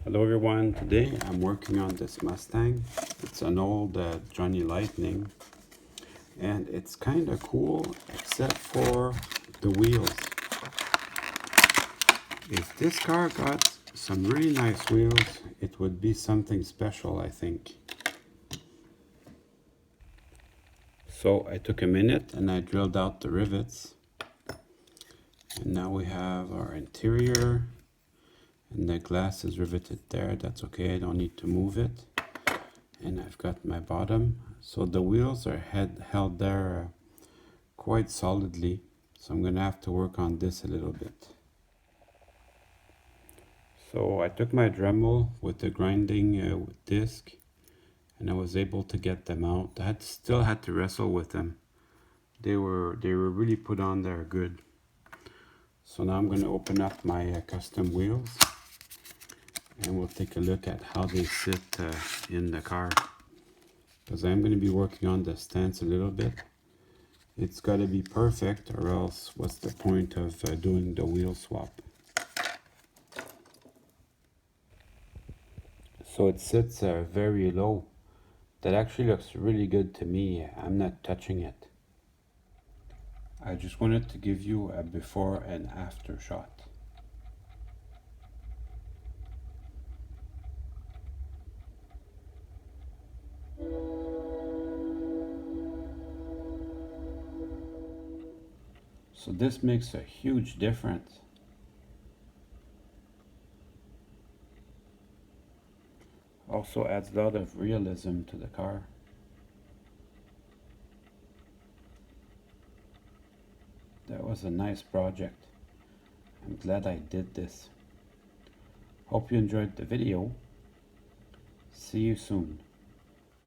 Hello everyone, today I'm working on this Mustang. It's an old Johnny Lightning and it's kind of cool except for the wheels. If this car got some really nice wheels, it would be something special, I think. So I took a minute and I drilled out the rivets, and now we have our interior. And the glass is riveted there. That's okay, I don't need to move it. And I've got my bottom. So the wheels are held there quite solidly. So I'm gonna have to work on this a little bit. So I took my Dremel with the grinding disc and I was able to get them out. I still had to wrestle with them. They were really put on there good. So now I'm gonna open up my custom wheels. And we'll take a look at how they sit in the car, because I'm going to be working on the stance a little bit. It's got to be perfect, or else what's the point of doing the wheel swap? So it sits very low. That actually looks really good to me. I'm not touching it. I just wanted to give you a before and after shot. So this makes a huge difference. Also adds a lot of realism to the car. That was a nice project. I'm glad I did this. Hope you enjoyed the video. See you soon.